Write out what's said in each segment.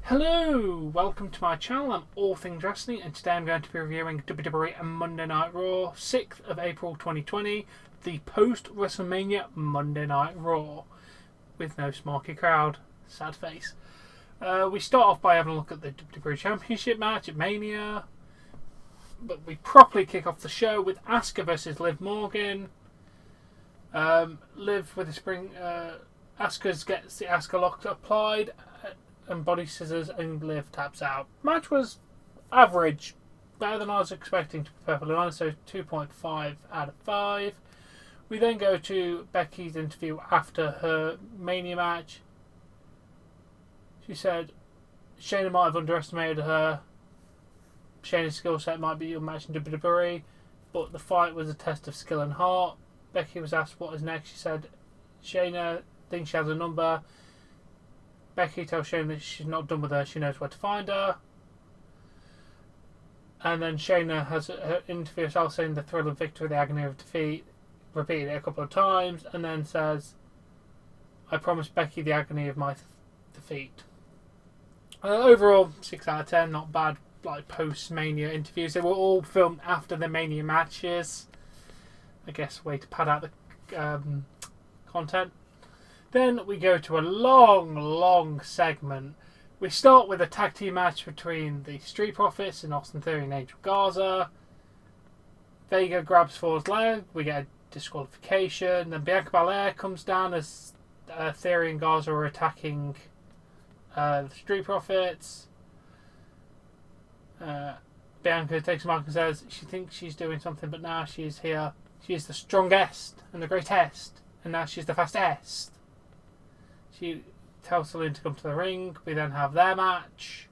Hello, welcome to my channel. I'm All Things Wrestling, and today I'm going to be reviewing WWE and Monday Night Raw, 6th of April 2020, the post-WrestleMania Monday Night Raw, with no smarky crowd. Sad face. We start off by having a look at the WWE Championship match at Mania, but we properly kick off the show with Asuka versus Liv Morgan. Liv with a spring, Asuka gets the Asuka lock applied, and body scissors, and Liv taps out. Match was average, better than I was expecting, to be perfectly honest, so 2.5 out of 5. We then go to Becky's interview after her Mania match. She said Shayna might have underestimated her. Shayna's skill set might be unmatched in WWE, but the fight was a test of skill and heart. Becky was asked what is next. She said Shayna thinks she has a number. Becky tells Shayna that she's not done with her, she knows where to find her. And then Shayna has her interview herself saying the thrill of victory, the agony of defeat, repeated it a couple of times, and then says, I promised Becky the agony of my defeat. Overall, 6 out of 10, not bad, like post-Mania interviews. They were all filmed after the Mania matches. I guess a way to pad out the content. Then we go to a long segment. We start with a tag team match between the Street Profits and Austin Theory and Angel Garza. Vega grabs Ford's leg. We get a disqualification. Then Bianca Belair comes down as Theory and Garza are attacking the Street Profits. Bianca takes a mark and says she thinks she's doing something, but now she's here. She is the strongest and the greatest, and now she's the fastest. She tells Celine to come to the ring. We then have their match.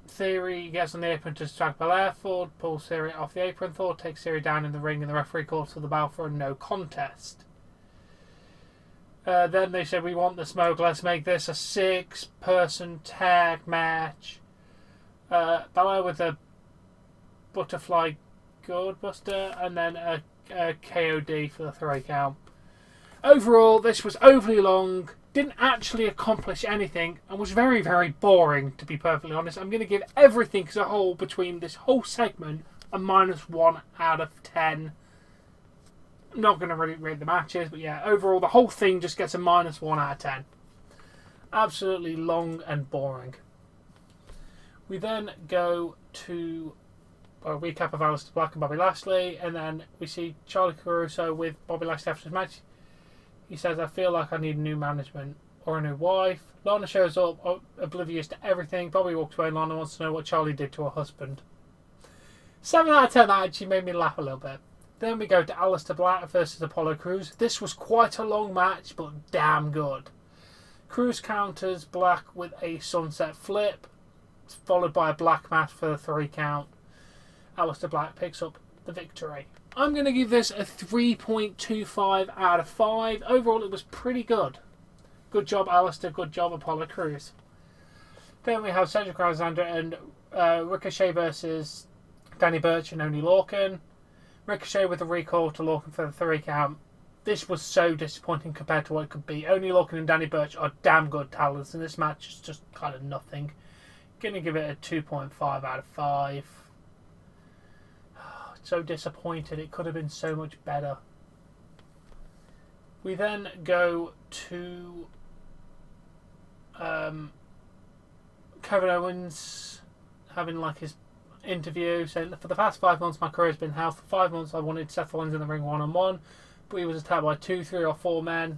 Theory gets on the apron to distract Belair. Ford pulls Theory off the apron. Ford takes Theory down in the ring, and the referee calls for the bell for a no contest. Then they said, we want the smoke. Let's make this a 6-person tag match. Belair with a butterfly gourdbuster, and then a KOD for the 3 count. Overall, this was overly long, didn't actually accomplish anything, and was very boring, to be perfectly honest. I'm going to give everything as a whole between this whole segment a -1 out of 10. I'm not going to really rate the matches, but yeah, overall the whole thing just gets a -1 out of 10. Absolutely long and boring. We then go to a recap of Aleister Black and Bobby Lashley, and then we see Charlie Caruso with Bobby Lashley after his match. He says, I feel like I need new management or a new wife. Lana shows up, oblivious to everything. Bobby walks away and Lana wants to know what Charlie did to her husband. 7 out of 10, that actually made me laugh a little bit. Then we go to Aleister Black versus Apollo Crews. This was quite a long match, but damn good. Crews counters Black with a sunset flip, followed by a black mass for the 3 count. Aleister Black picks up the victory. I'm going to give this a 3.25 out of 5. Overall, it was pretty good. Good job, Aleister. Good job, Apollo Crews. Then we have Cedric Alexander and Ricochet versus Danny Burch and Oney Lorcan. Ricochet with a recall to Lorcan for the 3 count. This was so disappointing compared to what it could be. Oney Lorcan and Danny Burch are damn good talents, and this match is just kind of nothing. Going to give it a 2.5 out of 5. So disappointed. It could have been so much better. We then go to Kevin Owens having like his interview saying, for the past 5 months my career has been hell. For 5 months I wanted Seth Rollins in the ring one-on-one, but he was attacked by 2, 3 or 4 men.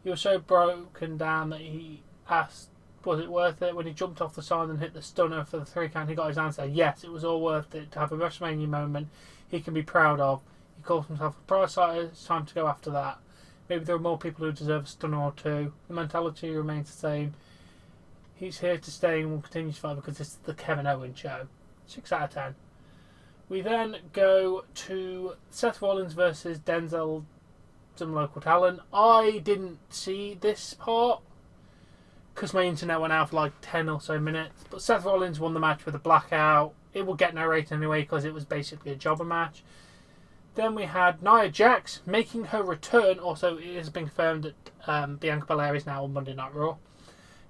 He was so broken down that he asked, was it worth it? When he jumped off the side and hit the stunner for the 3 count, he got his answer, yes, it was all worth it to have a WrestleMania moment he can be proud of. He calls himself a prize fighter. It's time to go after that. Maybe there are more people who deserve a stunner or 2. The mentality remains the same. He's here to stay and will continue to fight because it's the Kevin Owens show. 6 out of 10. We then go to Seth Rollins versus Denzel, some local talent. I didn't see this part because my internet went out for like 10 or so minutes. But Seth Rollins won the match with a blackout. It will get no rating anyway because it was basically a jobber match. Then we had Nia Jax making her return. Also, it has been confirmed that Bianca Belair is now on Monday Night Raw.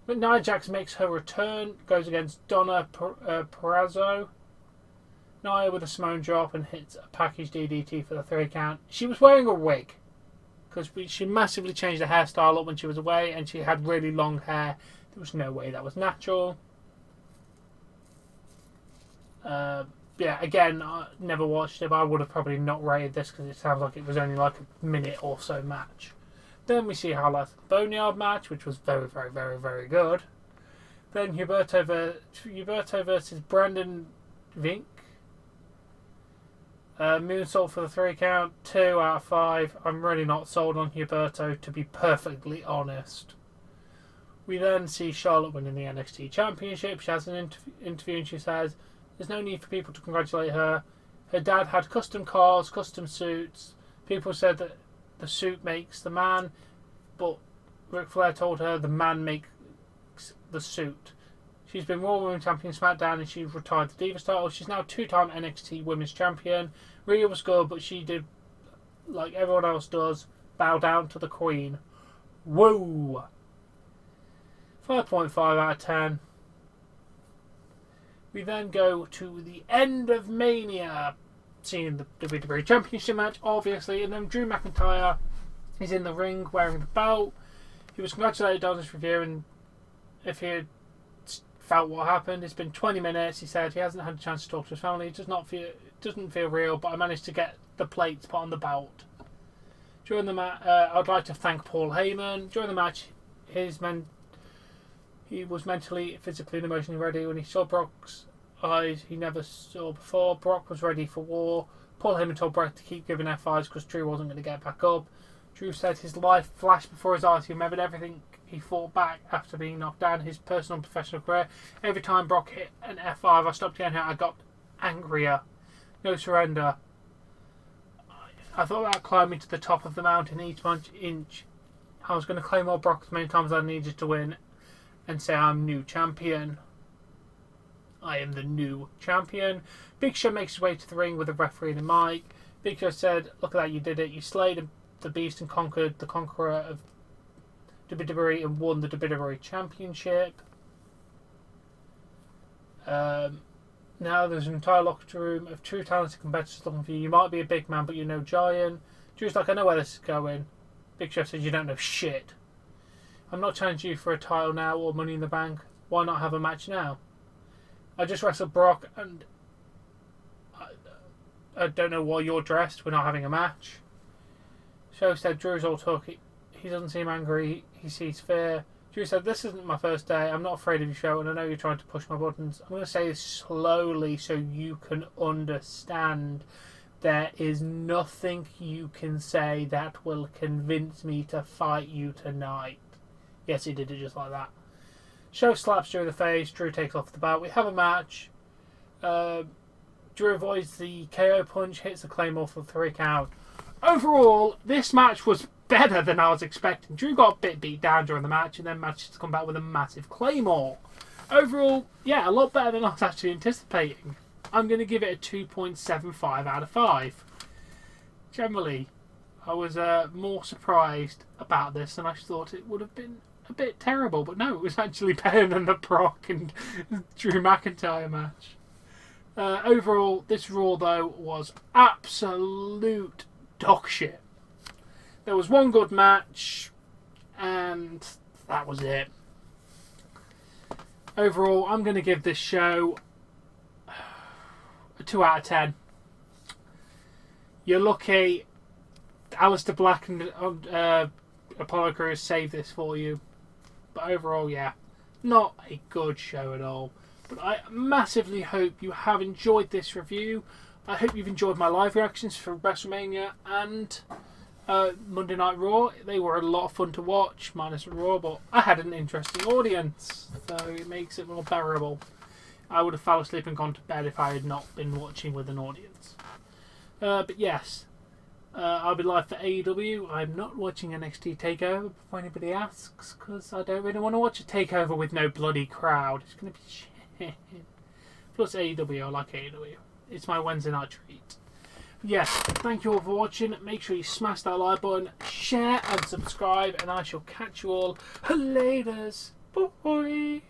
But Nia Jax makes her return, goes against Donna Purrazzo. Nia with a Samoan drop and hits a package DDT for the 3 count. She was wearing a wig because she massively changed her hairstyle up when she was away, and she had really long hair. There was no way that was natural. Yeah, again, I never watched it, but I would have probably not rated this because it sounds like it was only like a minute or so match. Then we see highlights of the Boneyard match, which was very, very, very, very good. Then Huberto versus Brandon Vink. Moonsault for the 3 count, 2 out of 5. I'm really not sold on Huberto, to be perfectly honest. We then see Charlotte winning the NXT Championship. She has an interview and she says there's no need for people to congratulate her. Her dad had custom cars, custom suits. People said that the suit makes the man, but Ric Flair told her the man makes the suit. She's been Raw Women's Champion SmackDown and she's retired the Divas title. She's now 2-time NXT Women's Champion. Rhea was good, but she did, like everyone else does, bow down to the Queen. Woo! 5.5 out of 10. We then go to the end of Mania, seeing the WWE Championship match, obviously, and then Drew McIntyre is in the ring wearing the belt. He was congratulated on his review, and if he had felt what happened, it's been 20 minutes. He said he hasn't had a chance to talk to his family. It doesn't feel real, but I managed to get the plates put on the belt. During the match, I'd like to thank Paul Heyman. During the match, he was mentally, physically, and emotionally ready. When he saw Brock's eyes he never saw before, Brock was ready for war. Paul Heyman told Brock to keep giving F5s because Drew wasn't going to get back up. Drew said his life flashed before his eyes. He remembered everything he fought back after being knocked down, his personal and professional career. Every time Brock hit an F5, I stopped getting hit. I got angrier. No surrender. I thought about climbing to the top of the mountain each inch. I was going to claim all Brock as many times as I needed to win and say I'm new champion. I am the new champion. Big Show makes his way to the ring with a referee and a mic. Big Show said, look at that, you did it. You slayed the beast and conquered the conqueror of WWE and won the WWE Championship. Now there's an entire locker room of true talented competitors looking for you. You might be a big man, but you're no giant. Drew's like, I know where this is going. Big Show says, you don't know shit. I'm not challenging you for a title now or Money in the Bank. Why not have a match now? I just wrestled Brock and I don't know why you're dressed. We're not having a match. Show said Drew's all talk. He doesn't seem angry. He sees fear. Drew said, this isn't my first day. I'm not afraid of you, Show, and I know you're trying to push my buttons. I'm going to say this slowly so you can understand. There is nothing you can say that will convince me to fight you tonight. Yes, he did it just like that. Show slaps Drew in the face. Drew takes off the belt. We have a match. Drew avoids the KO punch, hits the Claymore for the 3 count. Overall, this match was better than I was expecting. Drew got a bit beat down during the match and then managed to come back with a massive Claymore. Overall, yeah, a lot better than I was actually anticipating. I'm going to give it a 2.75 out of 5. Generally, I was more surprised about this than I thought it would have been. A bit terrible, but no, it was actually better than the Brock and Drew McIntyre match. Overall, this Raw, though, was absolute dog shit. There was one good match, and that was it. Overall, I'm going to give this show a 2 out of 10. You're lucky Aleister Black and Apollo Crews saved this for you. But overall, yeah, not a good show at all. But I massively hope you have enjoyed this review. I hope you've enjoyed my live reactions for WrestleMania and Monday Night Raw. They were a lot of fun to watch, minus Raw, but I had an interesting audience, so it makes it more bearable. I would have fell asleep and gone to bed if I had not been watching with an audience. But yes, I'll be live for AEW. I'm not watching NXT TakeOver before anybody asks, because I don't really want to watch a TakeOver with no bloody crowd. It's going to be shit. Plus AEW, I like AEW. It's my Wednesday night treat. yes, thank you all for watching. Make sure you smash that like button, share and subscribe, and I shall catch you all later. Bye.